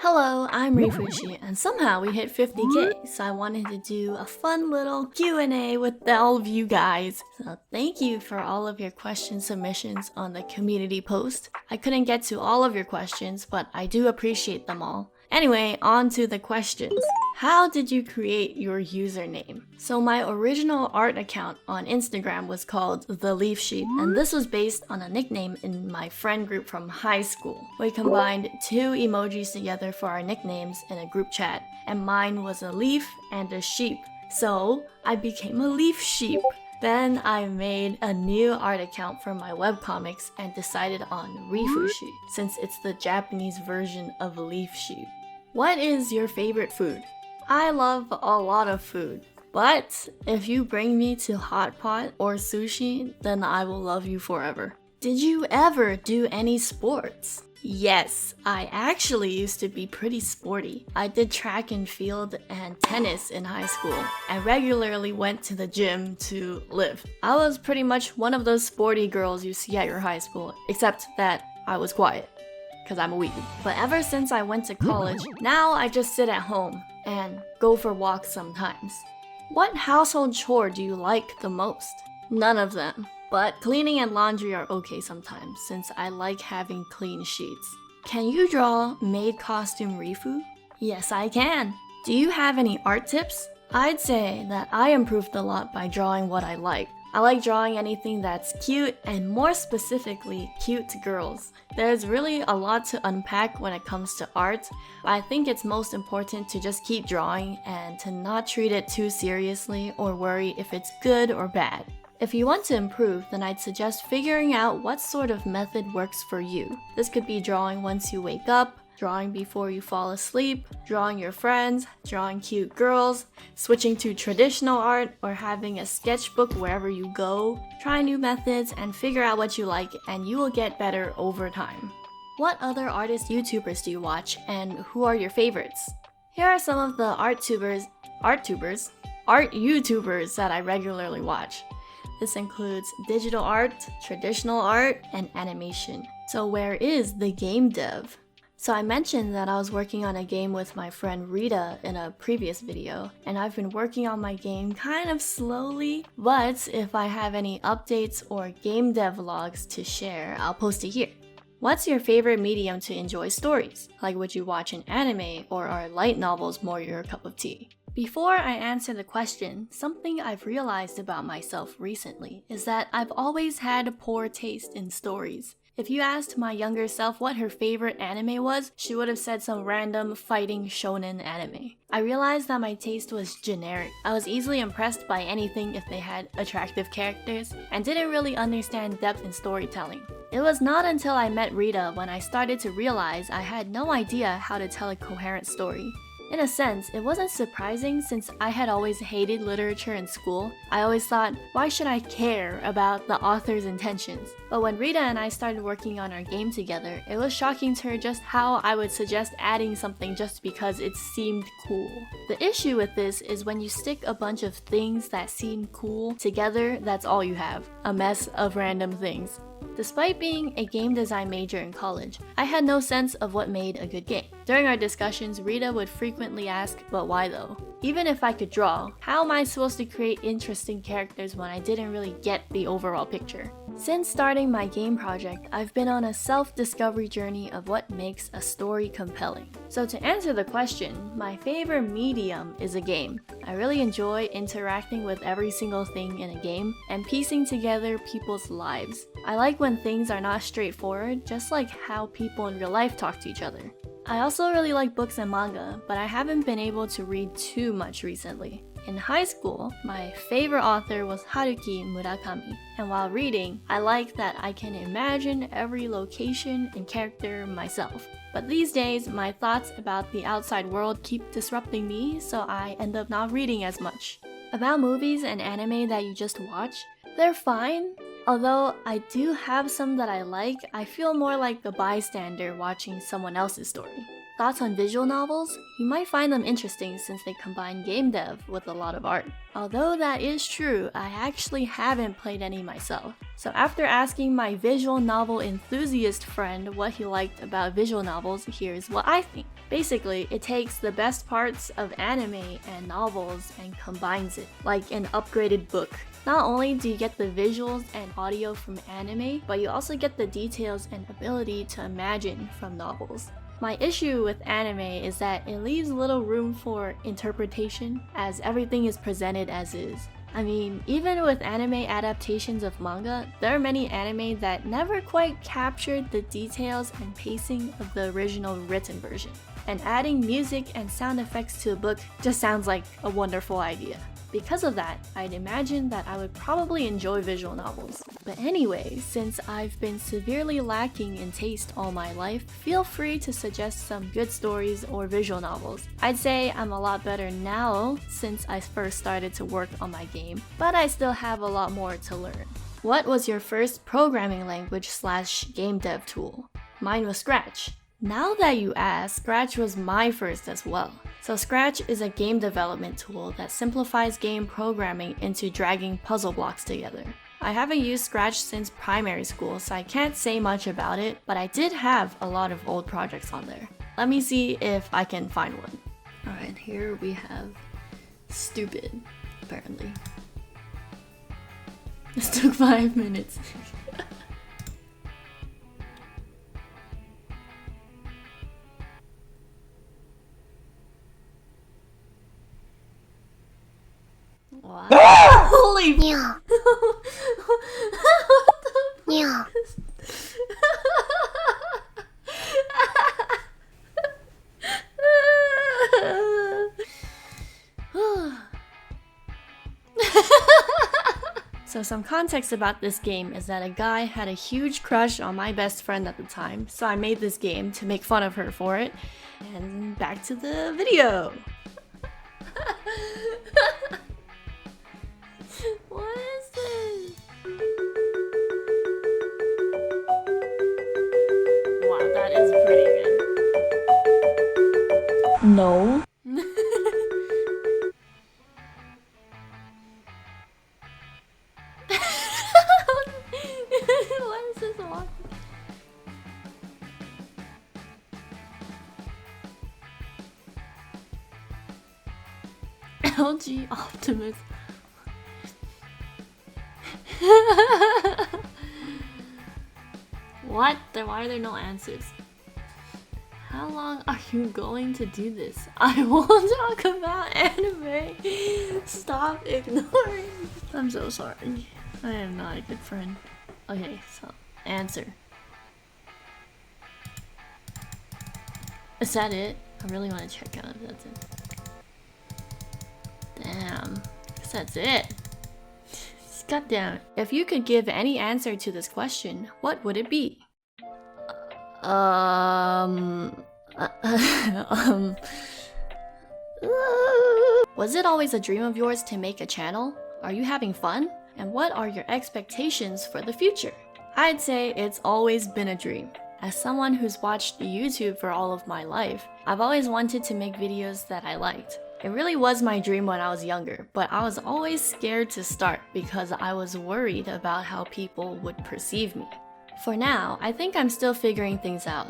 Hello, I'm Riifu, and somehow we hit 50k, so I wanted to do a fun little Q&A with all of you guys. So thank you for all of your question submissions on the community post. I couldn't get to all of your questions, but I do appreciate them all. Anyway, on to the questions. How did you create your username? So my original art account on Instagram was called The Leaf Sheep, and this was based on a nickname in my friend group from high school. We combined two emojis together for our nicknames in a group chat, and mine was a leaf and a sheep. So I became a leaf sheep. Then I made a new art account for my webcomics and decided on Riifu, since it's the Japanese version of leaf sheep. What is your favorite food? I love a lot of food, but if you bring me to hot pot or sushi, then I will love you forever. Did you ever do any sports? Yes, I actually used to be pretty sporty. I did track and field and tennis in high school. I regularly went to the gym to live. I was pretty much one of those sporty girls you see at your high school, except that I was quiet, because I'm a weebie. But ever since I went to college, now I just sit at home and go for walks sometimes. What household chore do you like the most? None of them. But cleaning and laundry are okay sometimes, since I like having clean sheets. Can you draw maid costume Riifu? Yes, I can. Do you have any art tips? I'd say that I improved a lot by drawing what I like. I like drawing anything that's cute, and more specifically, cute girls. There's really a lot to unpack when it comes to art, but I think it's most important to just keep drawing and to not treat it too seriously or worry if it's good or bad. If you want to improve, then I'd suggest figuring out what sort of method works for you. This could be drawing once you wake up, drawing before you fall asleep, drawing your friends, drawing cute girls, switching to traditional art, or having a sketchbook wherever you go. Try new methods and figure out what you like, and you will get better over time. What other artist YouTubers do you watch, and who are your favorites? Here are some of the art YouTubers that I regularly watch. This includes digital art, traditional art, and animation. So where is the game dev? So I mentioned that I was working on a game with my friend Rita in a previous video, and I've been working on my game kind of slowly, but if I have any updates or game dev vlogs to share, I'll post it here. What's your favorite medium to enjoy stories? Like, would you watch an anime, or are light novels more your cup of tea? Before I answer the question, something I've realized about myself recently is that I've always had poor taste in stories. If you asked my younger self what her favorite anime was, she would have said some random fighting shonen anime. I realized that my taste was generic. I was easily impressed by anything if they had attractive characters, and didn't really understand depth in storytelling. It was not until I met Rita when I started to realize I had no idea how to tell a coherent story. In a sense, it wasn't surprising since I had always hated literature in school. I always thought, why should I care about the author's intentions? But when Rita and I started working on our game together, it was shocking to her just how I would suggest adding something just because it seemed cool. The issue with this is when you stick a bunch of things that seem cool together, that's all you have. A mess of random things. Despite being a game design major in college, I had no sense of what made a good game. During our discussions, Rita would frequently ask, but why though? Even if I could draw, how am I supposed to create interesting characters when I didn't really get the overall picture? Since starting my game project, I've been on a self-discovery journey of what makes a story compelling. So to answer the question, my favorite medium is a game. I really enjoy interacting with every single thing in a game and piecing together people's lives. I like when things are not straightforward, just like how people in real life talk to each other. I also really like books and manga, but I haven't been able to read too much recently. In high school, my favorite author was Haruki Murakami, and while reading, I like that I can imagine every location and character myself. But these days, my thoughts about the outside world keep disrupting me, so I end up not reading as much. About movies and anime that you just watch, they're fine. Although I do have some that I like, I feel more like the bystander watching someone else's story. Thoughts on visual novels? You might find them interesting since they combine game dev with a lot of art. Although that is true, I actually haven't played any myself. So after asking my visual novel enthusiast friend what he liked about visual novels, here's what I think. Basically, it takes the best parts of anime and novels and combines it, like an upgraded book. Not only do you get the visuals and audio from anime, but you also get the details and ability to imagine from novels. My issue with anime is that it leaves little room for interpretation, as everything is presented as is. I mean, even with anime adaptations of manga, there are many anime that never quite captured the details and pacing of the original written version. And adding music and sound effects to a book just sounds like a wonderful idea. Because of that, I'd imagine that I would probably enjoy visual novels. But anyway, since I've been severely lacking in taste all my life, feel free to suggest some good stories or visual novels. I'd say I'm a lot better now since I first started to work on my game, but I still have a lot more to learn. What was your first programming language / game dev tool? Mine was Scratch. Now that you ask, Scratch was my first as well. So Scratch is a game development tool that simplifies game programming into dragging puzzle blocks together. I haven't used Scratch since primary school, so I can't say much about it, but I did have a lot of old projects on there. Let me see if I can find one. Alright, here we have Stupid, apparently. This took 5 minutes. Wow. Holy Yeah. Yeah. So some context about this game is that a guy had a huge crush on my best friend at the time, so I made this game to make fun of her for it. And back to the video. What is this? Wow, that is pretty good. No. What is this one? LG Optimus. What? Then why are there no answers? How long are you going to do this? I won't talk about anime. Stop ignoring me. I'm so sorry. I am not a good friend. Okay, so answer. Is that it? I really want to check out if that's it. Damn. Guess that's it. God damn it. If you could give any answer to this question, what would it be? Was it always a dream of yours to make a channel? Are you having fun? And what are your expectations for the future? I'd say it's always been a dream. As someone who's watched YouTube for all of my life, I've always wanted to make videos that I liked. It really was my dream when I was younger, but I was always scared to start because I was worried about how people would perceive me. For now, I think I'm still figuring things out.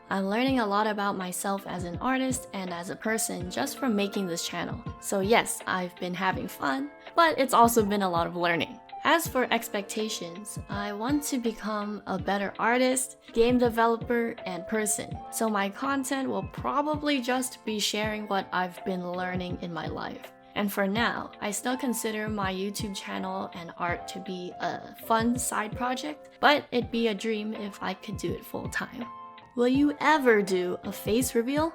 I'm learning a lot about myself as an artist and as a person just from making this channel. So yes, I've been having fun, but it's also been a lot of learning. As for expectations, I want to become a better artist, game developer, and person. So my content will probably just be sharing what I've been learning in my life. And for now, I still consider my YouTube channel and art to be a fun side project, but it'd be a dream if I could do it full time. Will you ever do a face reveal?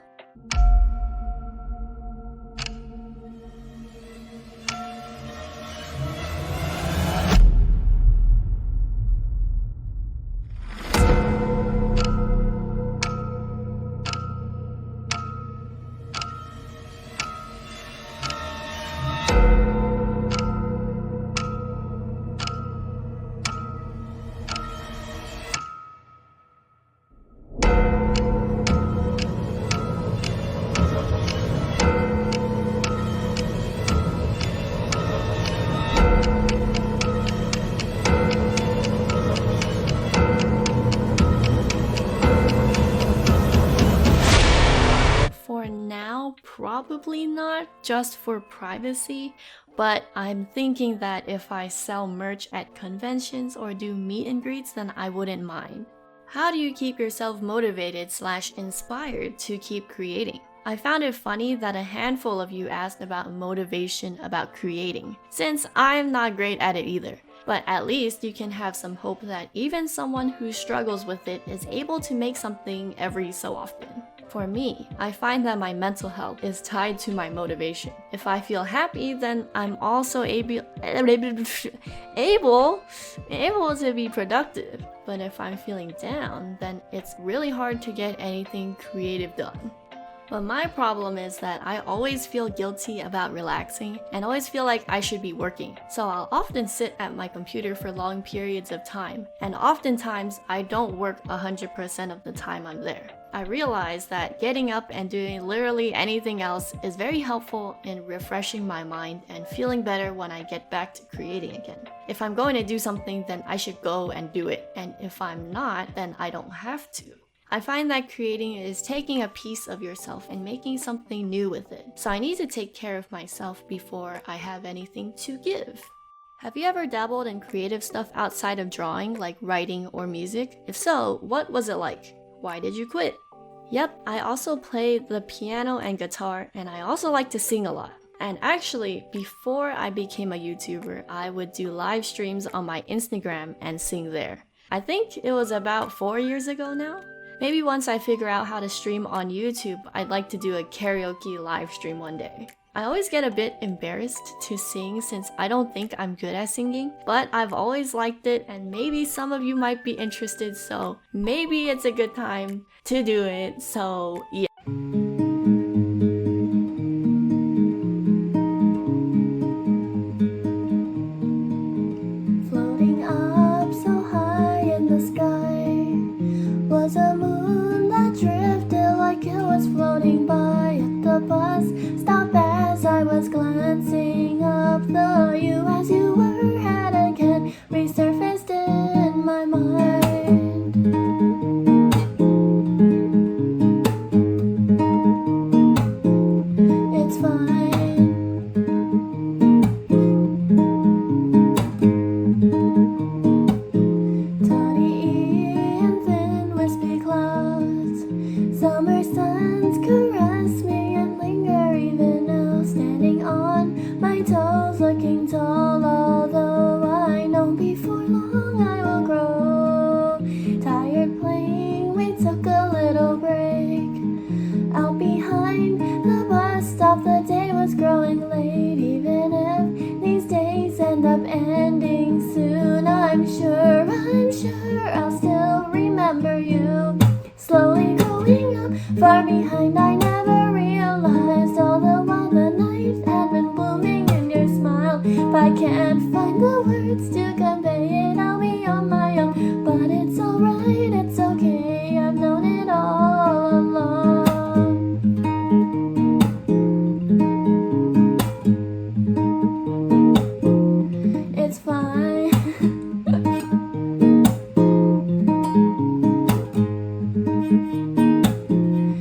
For now, probably not, just for privacy. But I'm thinking that if I sell merch at conventions or do meet and greets, then I wouldn't mind. How do you keep yourself motivated / inspired to keep creating? I found it funny that a handful of you asked about motivation about creating, since I'm not great at it either. But at least you can have some hope that even someone who struggles with it is able to make something every so often. For me, I find that my mental health is tied to my motivation. If I feel happy, then I'm also able to be productive. But if I'm feeling down, then it's really hard to get anything creative done. But my problem is that I always feel guilty about relaxing and always feel like I should be working. So I'll often sit at my computer for long periods of time, and oftentimes I don't work 100% of the time I'm there. I realize that getting up and doing literally anything else is very helpful in refreshing my mind and feeling better when I get back to creating again. If I'm going to do something, then I should go and do it, and if I'm not, then I don't have to. I find that creating is taking a piece of yourself and making something new with it. So I need to take care of myself before I have anything to give. Have you ever dabbled in creative stuff outside of drawing, like writing or music? If so, what was it like? Why did you quit? Yep, I also play the piano and guitar, and I also like to sing a lot. And actually, before I became a YouTuber, I would do live streams on my Instagram and sing there. I think it was about 4 years ago now. Maybe once I figure out how to stream on YouTube, I'd like to do a karaoke live stream one day. I always get a bit embarrassed to sing since I don't think I'm good at singing, but I've always liked it and maybe some of you might be interested, so maybe it's a good time to do it, so yeah. Floating up so high in the sky was a moon that drifted like it was floating by at the bus stop as I was glancing up the you as you were had again resurfaced in my mind. It's fine. Summer suns caress me and linger even now, standing on my toes, looking tall, although I know before long I will grow tired playing. We took a little break out behind the bus stop. The day was growing late, even if these days end up ending soon. I'm sure I'll still remember you. Slowly growing up, far behind, I never realized all the while the night had been blooming in your smile. If I can't find the words to convey it, I'll be on my own. But it's alright, it's okay, I've known it all along. It's fine.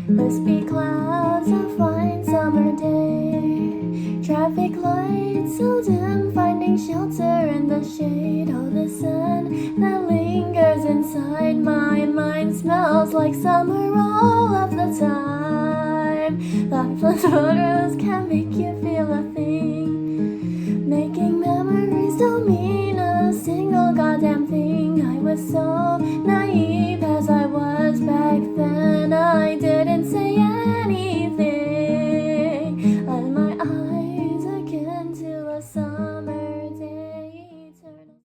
Wispy clouds, a fine summer day. Traffic lights so dim, finding shelter in the shade. Oh, the sun that lingers inside my mind smells like summer all of the time. Lifeless photos can make you feel a thing. Making memories don't mean a single goddamn thing. I was so